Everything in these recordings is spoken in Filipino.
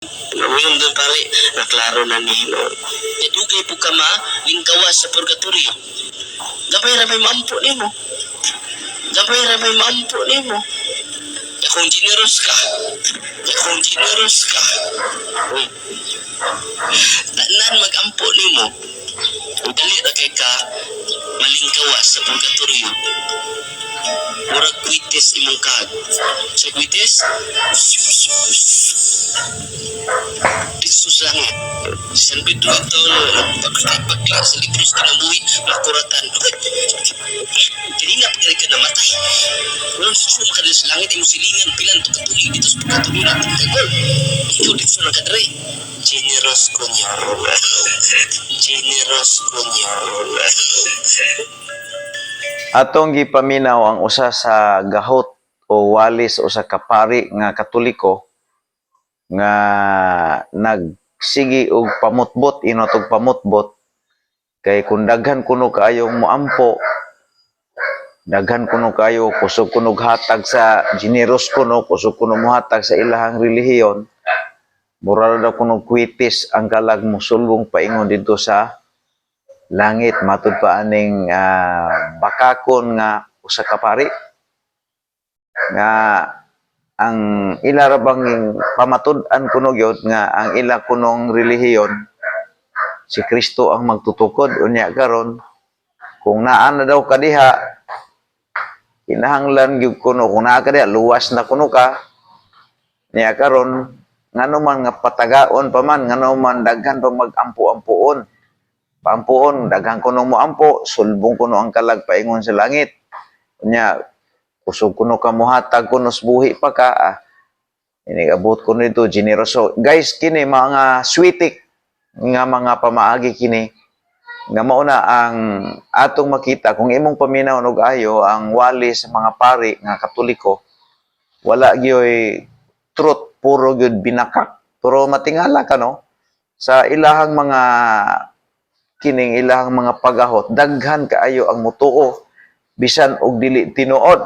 Ngayon doon pare, naklaro na ni no. Dugay po ka lingkawas sa purgatorio. Gabay ra may maampo nimo. Gabay ra may maampo nimo. Kung generous ka. Kung generous ka. Tanan mag-ampo nimo. Dali ra kay ka malingkawas sa purgatorio. Murag kwitis imong kag. Sa kwitis? Pisos lang eh. San Pedro ito, pagkakla sa libros kinabuhi, makuratan. Kaya nga pagkari ka namatay. Walang suso makadala sa langit, imo silingan, pilan, tukatuloy, dito sa pagkatuloy na pagkagol. Ikaw dito sa nakadre. Generous kunyar. Generous kunyar. Atong gipaminaw ang usa sa gahot o walis o sa kapari nga Katoliko nga nagsigi og pamutbot, inotog pamutbot kay kung daghan kuno kaayo moampo, daghan kuno kayo kusog kuno hatag sa generous kuno, kusog kuno mohatag sa ilahang relihiyon, mura daw kuno kwitis ang kalag mosulbong paingon dito sa langit matud pa aning bakakon nga usa ka pari nga ang ila ra bang pamatud-an kuno gyud nga ang ila kunong relihiyon si Kristo ang magtutukod unya karon kung naa na daw kadiha kinahanglan gyud kuno kung naa ka diha luwas na kuno ka niya karon ngano man nga patagaon pa man ngano man daghan pa magampo-ampuon pampuon, daghang kuno mo ampo, sulbong kuno ang kalag paingon sa langit. Kunya, kusog kuno ka mohatag kuno buhi pa ka. Ini abot kuno dito, generoso. Guys, kini mga sweetik nga mga pamaagi kini. Nga mauna ang atong makita, kung imong paminaw og ayo ang wali sa mga pari nga Katoliko, wala gyoy truth, puro gyud binakak. Pero matingala ka no, sa ilahang mga kining ilang mga pagahot daghan kaayo ang mutuo bisan og dili tinuod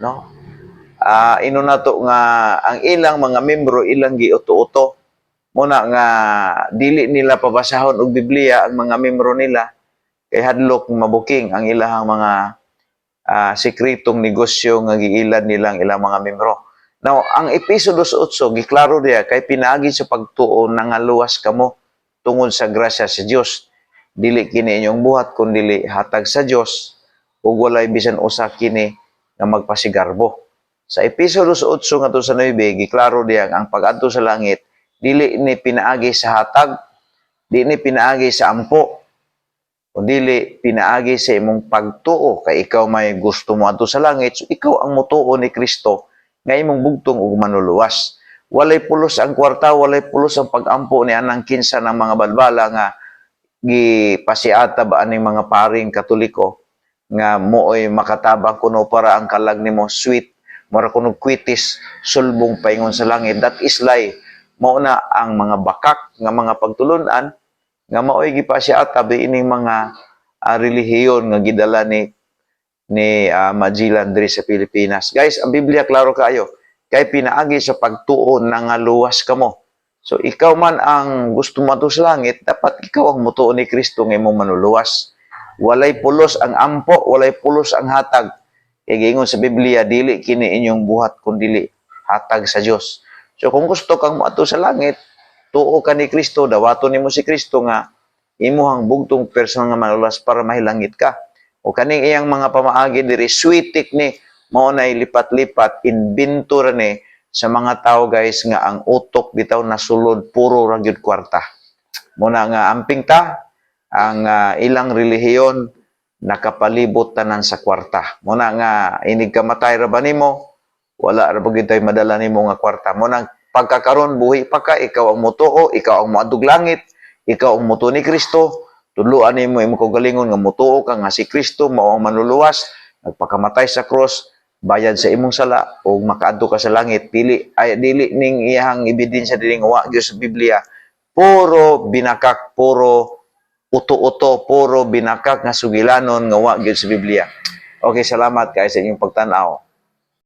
no ino nato nga ang ilang mga membro ilang giuto-uto muna nga dili nila pabasahon og Biblia ang mga membro nila kay hadlok mabuking ang ilang mga sekretong negosyo nga giilan nilang ilang mga membro. Now ang episode 8 giklaro diya kay pinaagi sa pagtuo nangaluwas kamo tungod sa grasya sa Dios. Dili kini inyong buhat kun dili hatag sa Dios ug walay bisan usa kini nga magpasigarbo. Sa episode 8 ngadto sa 9 giklaro diya ang pag-adto sa langit dili ni pinaagi sa hatag, dili ni pinaagi sa ampo, kundi pinaagi sa imong pagtuo kay ikaw may gusto mo adto sa langit, so ikaw ang motuo ni Kristo nga imong bugtong ug manuluwas. Walay pulos ang kwarta, walay pulos ang pag-ampo ni anang kinsa ng mga balbala nga gipasiata ba aning mga paring Katoliko nga mooy makatabang kuno para ang kalag nimo sweet mura kuno kwitis sulbong paingon sa langit. That is lie. Mao na ang mga bakak nga mga pagtulunan nga maoy gipasiata ba ining mga relihiyon nga gidala ni Magellan diri sa Pilipinas. Guys, ang Biblia klaro kaayo kay pinaagi sa pagtuo nangaluwas kamo. So, ikaw man ang gusto mo sa langit, dapat ikaw ang mutuo ni Kristo ng imong manuluwas. Walay pulos ang ampo, walay pulos ang hatag. Kaya gingon sa Biblia, dili kini inyong buhat kung dili hatag sa Dios. So, kung gusto kang muato sa langit, tuo ka ni Kristo, dawato nimo si Kristo nga imuhang bugtong personal nga manuluwas para mahilangit ka. O kaning iyang mga pamaagi diri, sweetik ni, mao nay lipat-lipat, inventor ni, sa mga tao guys nga ang utok bitaw nasulod puro ra gyud kwarta. Muna nga amping ta ang ilang relihiyon nakapalibot tanan sa kwarta. Muna nga inig kamatay ra ba nimo wala ra gyud tay madala nimo nga kwarta. Muna pagkakaron buhi pa ka ikaw ang motuo, ikaw ang moadtog langit, ikaw ang motuo ni Kristo. Tuluan nimo imong kaugalingon nga motuo ka nga si Kristo mao ang manluluwas, nagpakamatay sa cross, bayad sa imong sala o makaadto ka sa langit. Dili ning iyang ebidensya dili nga wa gyud sa Biblia. Puro binakak, puro uto-uto, puro binakak nga sugilanon nga wa gyud sa Biblia. Okay, salamat kay sa inyong pagtan-aw.